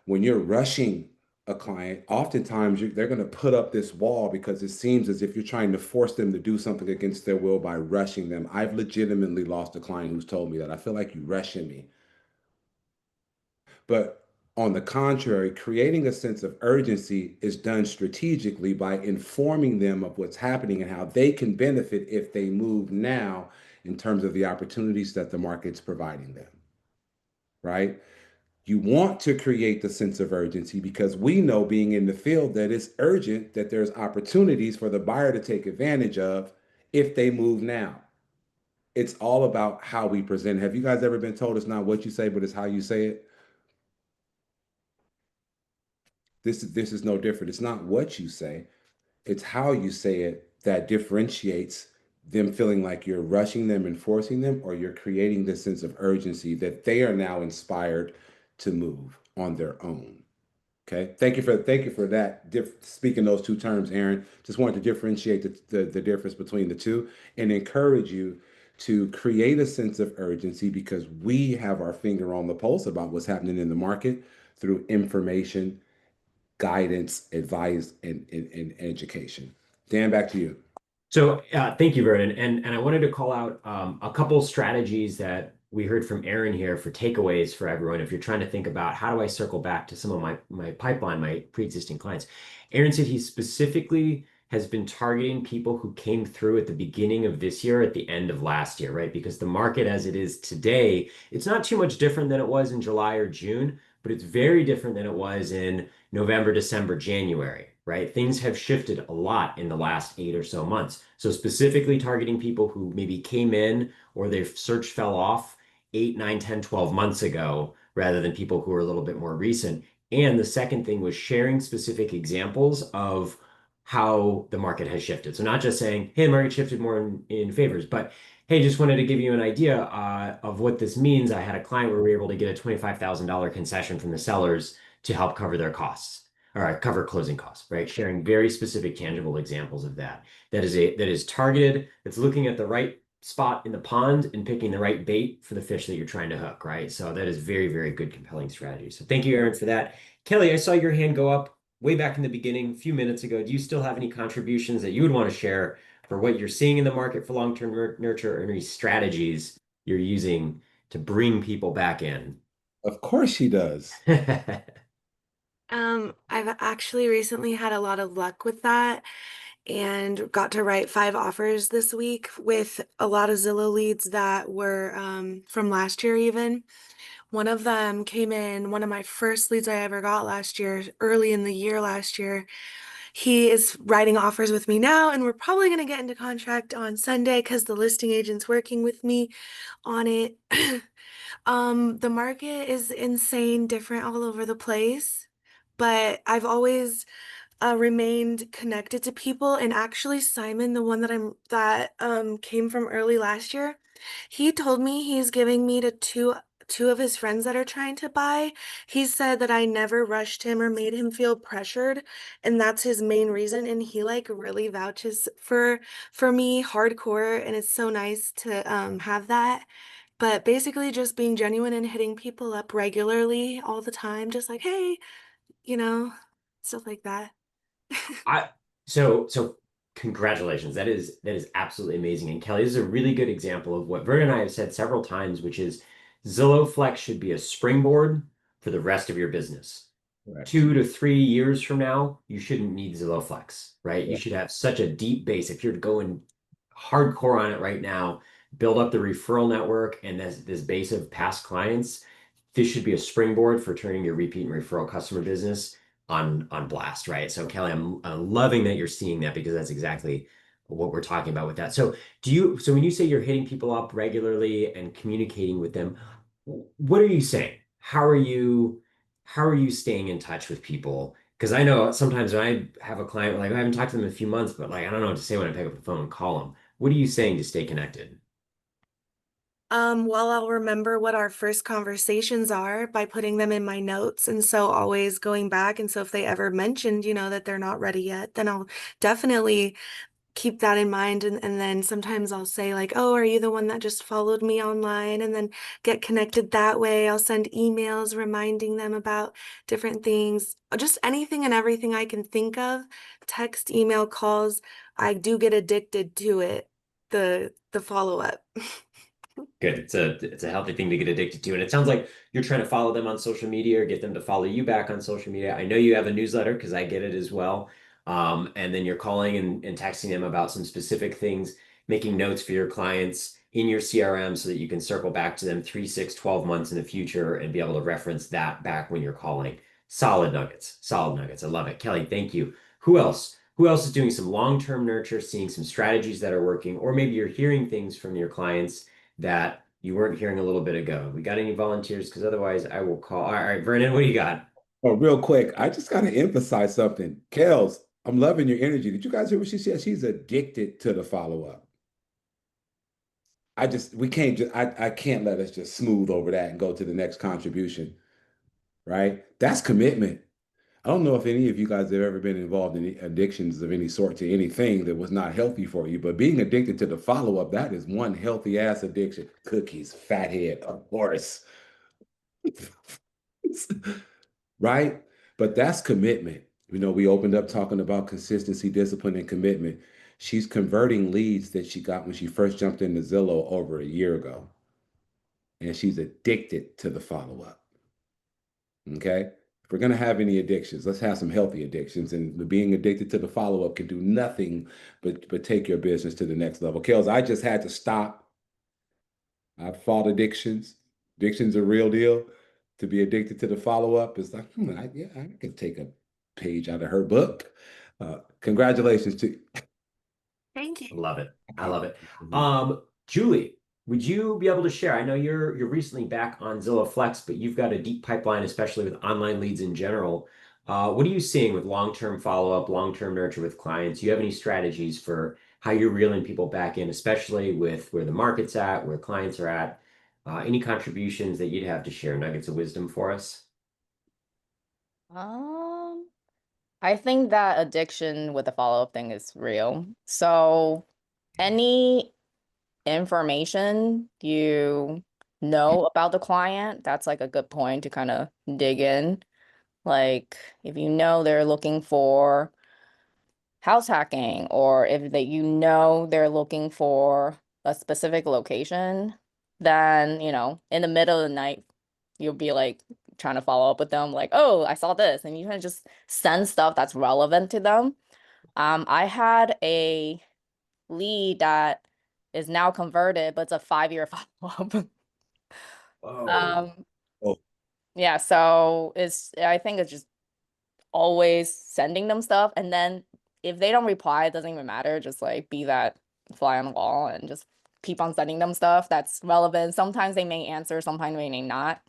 When you're rushing a client, oftentimes they're going to put up this wall because it seems as if you're trying to force them to do something against their will by rushing them. I've legitimately lost a client who's told me that. I feel like you're rushing me. But on the contrary, creating a sense of urgency is done strategically by informing them of what's happening and how they can benefit if they move now in terms of the opportunities that the market's providing them, right? You want to create the sense of urgency because we know, being in the field, that it's urgent, that there's opportunities for the buyer to take advantage of if they move now. It's all about how we present. Have you guys ever been told it's not what you say, but it's how you say it? This is no different. It's not what you say, it's how you say it that differentiates them feeling like you're rushing them and forcing them, or you're creating this sense of urgency that they are now inspired to move on their own. Okay, thank you for that. Speaking those two terms, Aaron. Just wanted to differentiate the difference between the two and encourage you to create a sense of urgency, because we have our finger on the pulse about what's happening in the market through information, guidance, advice, and education. Dan, back to you. So thank you, Vernon. And I wanted to call out a couple strategies that we heard from Aaron here for takeaways for everyone. If you're trying to think about how do I circle back to some of my pipeline, my pre-existing clients, Aaron said he specifically has been targeting people who came through at the beginning of this year, at the end of last year, right? Because the market as it is today, it's not too much different than it was in July or June, but it's very different than it was in November, December, January, right? Things have shifted a lot in the last 8 or so months. So specifically targeting people who maybe came in or their search fell off 8, 9, 10, 12 months ago, rather than people who are a little bit more recent. And the second thing was sharing specific examples of how the market has shifted. So not just saying, hey, the market shifted more in favors, but hey, just wanted to give you an idea of what this means. I had a client where we were able to get a $25,000 concession from the sellers to help cover their costs or cover closing costs, right? Sharing very specific, tangible examples of that. That is targeted. That's looking at the right spot in the pond and picking the right bait for the fish that you're trying to hook, right? So that is very, very good, compelling strategy. So thank you, Aaron, for that. Kelly, I saw your hand go up way back in the beginning, a few minutes ago. Do you still have any contributions that you would want to share for what you're seeing in the market for long-term nurture, or any strategies you're using to bring people back in? Of course she does. I've actually recently had a lot of luck with that and got to write 5 offers this week with a lot of Zillow leads that were from last year even. One of them came in, one of my first leads I ever got last year, early in the year last year. He is writing offers with me now, and we're probably going to get into contract on Sunday because the listing agent's working with me on it. The market is insane, different all over the place, but I've always remained connected to people. And actually, Simon, the one that came from early last year, he told me he's giving me to two of his friends that are trying to buy. He said that I never rushed him or made him feel pressured, and that's his main reason. And he like really vouches for me hardcore, and it's so nice to have that. But basically, just being genuine and hitting people up regularly all the time, just like, hey, you know, stuff like that. I so congratulations. That is absolutely amazing. And Kelly, this is a really good example of what Vernon and I have said several times, which is Zillow Flex should be a springboard for the rest of your business. Correct. 2 to 3 years from now, you shouldn't need Zillow Flex, right? You Yeah. should have such a deep base. If you're going hardcore on it right now, build up the referral network and this base of past clients. This should be a springboard for turning your repeat and referral customer business on blast, right? So Kelly, I'm loving that you're seeing that, because that's exactly what we're talking about with that. So when you say you're hitting people up regularly and communicating with them, what are you saying? How are you staying in touch with people? Because I know sometimes when I have a client, like I haven't talked to them in a few months, but like I don't know what to say when I pick up the phone and call them. What are you saying to stay connected? Well, I'll remember what our first conversations are by putting them in my notes. And so always going back. And so if they ever mentioned, that they're not ready yet, then I'll definitely keep that in mind. And then sometimes I'll say like, oh, are you the one that just followed me online? And then get connected that way. I'll send emails reminding them about different things, just anything and everything I can think of, text, email, calls. I do get addicted to it, the follow-up. Good. It's a healthy thing to get addicted to. And it sounds like you're trying to follow them on social media or get them to follow you back on social media. I know you have a newsletter because I get it as well. And then you're calling and texting them about some specific things, making notes for your clients in your CRM so that you can circle back to them 3, 6, 12 months in the future and be able to reference that back when you're calling. Solid nuggets. Solid nuggets. I love it. Kelly, thank you. Who else? Who else is doing some long-term nurture, seeing some strategies that are working, or maybe you're hearing things from your clients that you weren't hearing a little bit ago? We got any volunteers? Because otherwise I will call. All right, Vernon, what do you got? Oh, real quick, I just got to emphasize something. Kels, I'm loving your energy. Did you guys hear what she said? She's addicted to the follow-up. We can't just, I can't let us just smooth over that and go to the next contribution, right? That's commitment. I don't know if any of you guys have ever been involved in any addictions of any sort to anything that was not healthy for you, but being addicted to the follow-up, that is one healthy ass addiction. Cookies, fathead, of course. Right? But that's commitment. We opened up talking about consistency, discipline, and commitment. She's converting leads that she got when she first jumped into Zillow over a year ago. And she's addicted to the follow-up. Okay? If we're going to have any addictions, let's have some healthy addictions. And being addicted to the follow-up can do nothing but take your business to the next level. Kels, I just had to stop. I've fought addictions. Addiction's a real deal. To be addicted to the follow-up is like, I could take a page out of her book. Congratulations to Thank you. Love it. I love it. Mhm. Julie, would you be able to share? I know you're recently back on Zillow Flex, but you've got a deep pipeline, especially with online leads in general. What are you seeing with long-term follow-up, long-term nurture with clients? Do you have any strategies for how you're reeling people back in, especially with where the market's at, where clients are at? Any contributions that you'd have to share, nuggets of wisdom for us? I think that addiction with the follow-up thing is real. So any information you know about the client, that's like a good point to kind of dig in. Like if you know they're looking for house hacking, or if that you know they're looking for a specific location, then in the middle of the night you'll be like trying to follow up with them like, oh, I saw this, and you can just send stuff that's relevant to them. I had a lead that is now converted, but it's a 5-year follow-up. Whoa. um Oh, yeah, so I think it's just always sending them stuff, and then if they don't reply, it doesn't even matter. Just like be that fly on the wall and just keep on sending them stuff that's relevant. Sometimes they may answer, sometimes they may not.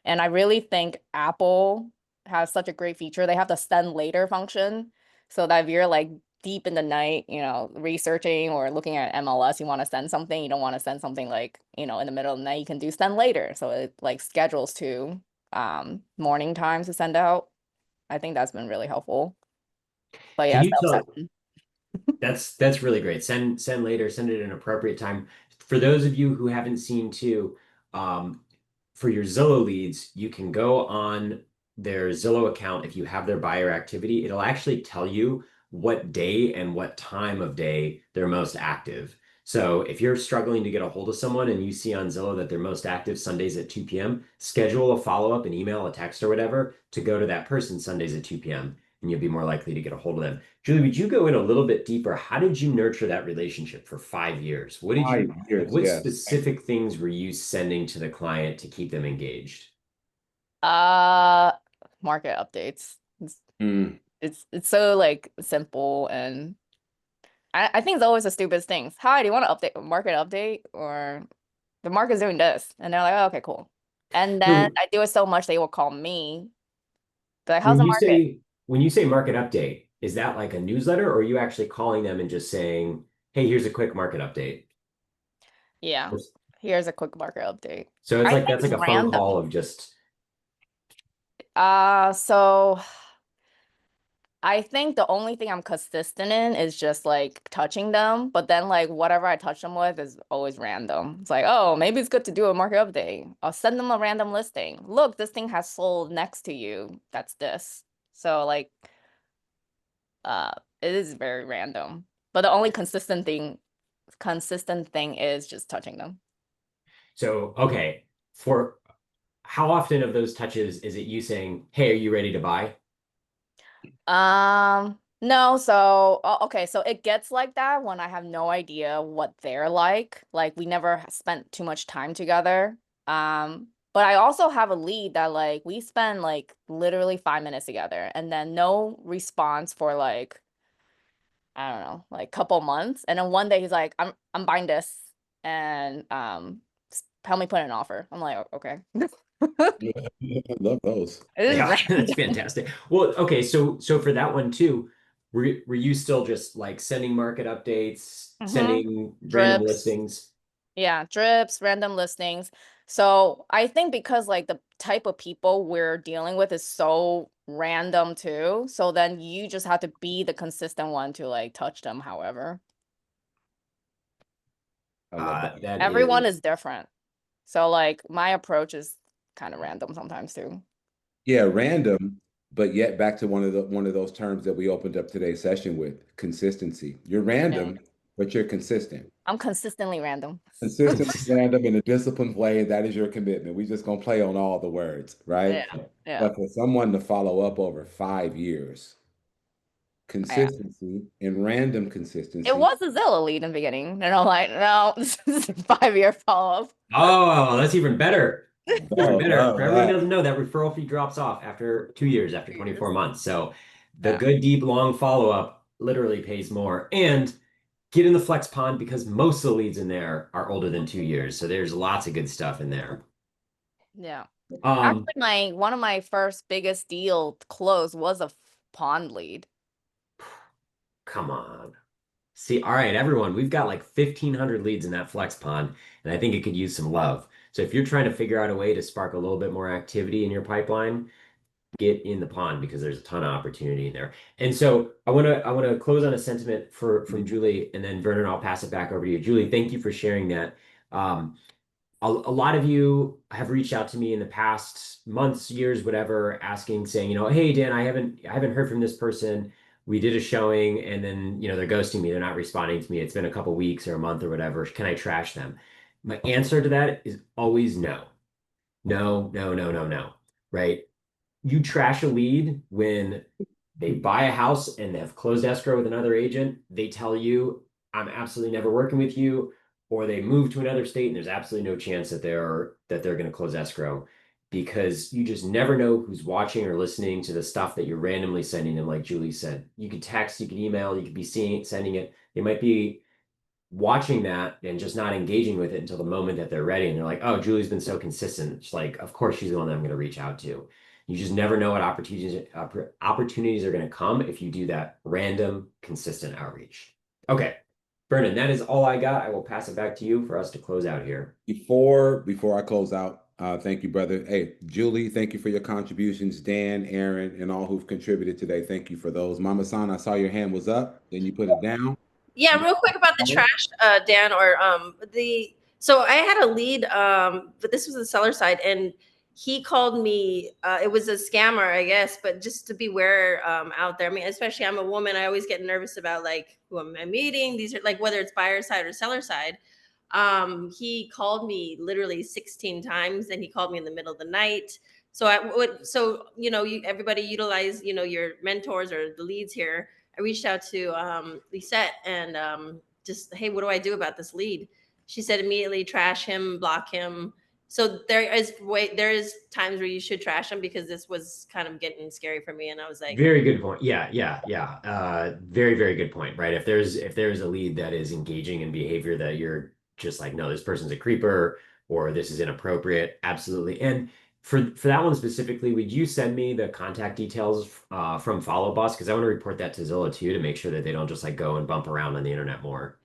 And I really think Apple has such a great feature. They have the send later function, so that if you're like deep in the night, researching or looking at MLS, you want to send something, you don't want to send something like, in the middle of the night, you can do send later. So it like schedules to morning times to send out. I think that's been really helpful. But Can yeah, you tell? self-session. That's really great. Send later, send it at an appropriate time. For those of you who haven't seen too, for your Zillow leads, you can go on their Zillow account. If you have their buyer activity, it'll actually tell you what day and what time of day they're most active. So if you're struggling to get a hold of someone and you see on Zillow that they're most active Sundays at 2 p.m., schedule a follow-up, an email, a text, or whatever to go to that person Sundays at 2 p.m. and you'll be more likely to get a hold of them. Julie, would you go in a little bit deeper? How did you nurture that relationship for 5 years? What did you 5 years, what yes. specific things were you sending to the client to keep them engaged? Uh, Market updates. It's Mm. it's so like simple, and I think it's always the stupidest things. Hi, do you want to update market update, or the market's doing this? And they're like, oh, okay, cool. And then So I do it so much they will call me. They're like, how's when the you market? say when you say market update, is that like a newsletter or are you actually calling them and just saying, hey, here's a quick market update? Yeah, here's a quick market update. So it's I like think that's it's like a phone call random. of just So I think the only thing I'm consistent in is just like touching them, but then like whatever I touch them with is always random. It's like, oh, maybe it's good to do a market update. I'll send them a random listing. Look, this thing has sold next to you. That's this. So like uh it is very random. But the only consistent thing is just touching them. so okay. For how often of those touches is it you saying, hey, are you ready to buy? No, so okay, so it gets like that when I have no idea what they're like. Like we never spent too much time together. But I also have a lead that like we spend like literally 5 minutes together and then no response for like, I don't know, like couple months. And then one day he's like, I'm buying this, and help me put in an offer. I'm like, okay. I love those. It is Yeah, that's random. fantastic. Well, okay, so for that one too, were you still just like sending market updates, Mm-hmm. sending random Drips. listings? Yeah, drips, random listings. So I think because like the type of people we're dealing with is so random too. So then you just have to be the consistent one to like touch them, however. I love that. That Everyone is is different. So like my approach is kind of random sometimes too. Yeah, random. But yet back to one of those terms that we opened up today's session with, consistency. You're random, but you're consistent. I'm consistently random. Consistent, random in a disciplined way. That is your commitment. We just gonna play on all the words, right? Yeah. Yeah. But for someone to follow up over 5 years, Yeah. consistency and random It consistency. was a Zillow lead in the beginning. And I'm like, no, this is a 5-year follow-up. Oh, that's even better. Even Oh, better. love For everyone who that. doesn't know, that referral fee drops off after 2 years, after 24 months. So the Yeah. good, deep, long follow-up literally pays more. And get in the flex pond because most of the leads in there are older than 2 years. So there's lots of good stuff in there. Yeah. Um, Actually, one of my first biggest deal close was a pond lead. come on. See, all right, everyone, we've got like 1,500 leads in that flex pond, and I think it could use some love. So if you're trying to figure out a way to spark a little bit more activity in your pipeline, get in the pond because there's a ton of opportunity in there. And so I want to close on a sentiment from Julie, and then Vernon, I'll pass it back over to you. Julie, thank you for sharing that. A lot of you have reached out to me in the past months, years, whatever, asking, saying, hey Dan, I haven't heard from this person. We did a showing, and then they're ghosting me. They're not responding to me. It's been a couple weeks or a month or whatever. Can I trash them? My answer to that is always no. No, no, no, no, no. Right? You trash a lead when they buy a house and they have closed escrow with another agent. They tell you, I'm absolutely never working with you, or they move to another state and there's absolutely no chance that they're going to close escrow, because you just never know who's watching or listening to the stuff that you're randomly sending them. Like Julie said, you could text, you could email, you could be sending it. They might be watching that and just not engaging with it until the moment that they're ready. And they're like, oh, Julie's been so consistent. It's like, of course, she's the one that I'm going to reach out to. You just never know what opportunities are going to come if you do that random, consistent outreach. Okay, Vernon, that is all I got. I will pass it back to you for us to close out here. Before I close out, thank you, brother. Hey, Julie, thank you for your contributions. Dan, Aaron, and all who've contributed today. Thank you for those. Mama San, I saw your hand was up. Then you put it down. Yeah, real quick about the trash, Dan, or so I had a lead, but this was the seller side, and he called me. It was a scammer, I guess, but just to beware out there. I mean, especially I'm a woman, I always get nervous about like who am I meeting. These are like whether it's buyer side or seller side. He called me literally 16 times, and he called me in the middle of the night. So everybody utilize your mentors or the leads here. I reached out to Lisette and just, hey, what do I do about this lead? She said immediately trash him, block him. So there is times where you should trash him, because this was kind of getting scary for me, and I was like, Very good point. Yeah, yeah, yeah. Very, very good point, right? If there's a lead that is engaging in behavior that you're just like, no, this person's a creeper or this is inappropriate, absolutely. And for that one specifically, would you send me the contact details from Follow Boss? Because I want to report that to Zillow too, to make sure that they don't just like go and bump around on the internet more.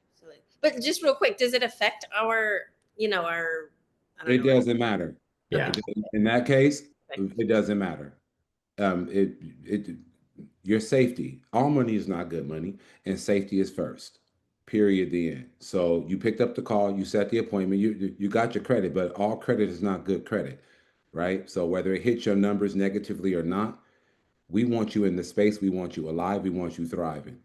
but just real quick, does it affect our, I don't It know. doesn't matter. Yeah. In that case, it doesn't matter. Your safety. All money is not good money, and safety is first. Period. The end. So you picked up the call, you set the appointment, you got your credit, but all credit is not good credit, right? So whether it hits your numbers negatively or not, we want you in the space, we want you alive, we want you thriving.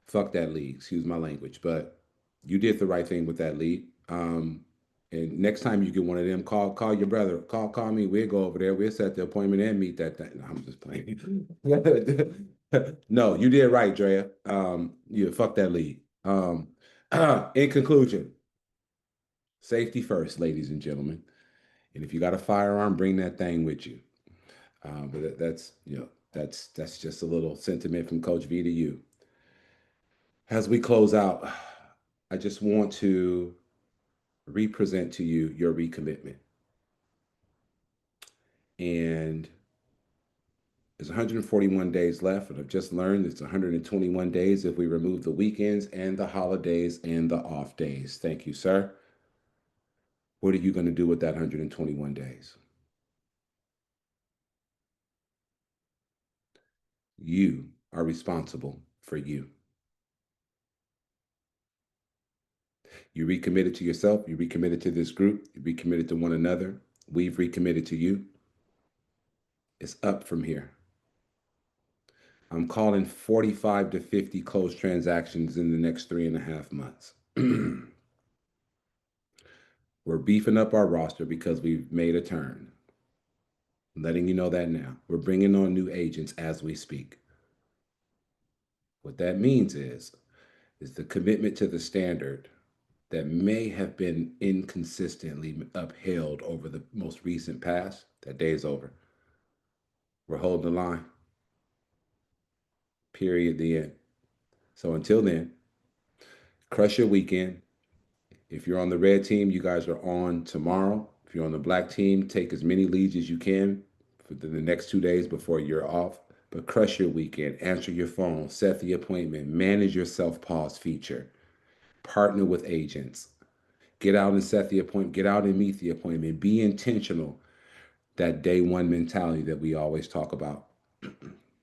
Fuck that lead, excuse my language, but you did the right thing with that lead. And next time you get one of them, call your brother, call me. We'll go over there. We'll set the appointment and meet that thing. No, I'm just playing. No, you did right, Drea. You fuck that lead. In conclusion, safety first, ladies and gentlemen. And if you got a firearm, bring that thing with you. But that's just a little sentiment from Coach V to you. As we close out, I just want to represent to you your recommitment. And there's 141 days left, and I've just learned it's 121 days if we remove the weekends and the holidays and the off days. Thank you, sir. What are you going to do with that 121 days? You are responsible for you. You recommitted to yourself. You recommitted to this group. You recommitted to one another. We've recommitted to you. It's up from here. I'm calling 45 to 50 closed transactions in the next 3.5 months. We're beefing up our roster because we've made a turn. I'm letting you know that now. We're bringing on new agents as we speak. What that means is the commitment to the standard that may have been inconsistently upheld over the most recent past, that day is over. We're holding the line. Period. The end. So until then, crush your weekend. If you're on the red team, you guys are on tomorrow. If you're on the black team, take as many leads as you can for the next 2 days before you're off. But crush your weekend. Answer your phone. Set the appointment. Manage your self-pause feature. Partner with agents. Get out and set the appointment. Get out and meet the appointment. Be intentional. That day one mentality that we always talk about.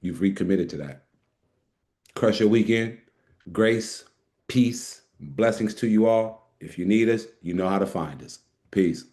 You've recommitted to that. Crush your weekend. Grace, peace, blessings to you all. If you need us, you know how to find us. Peace.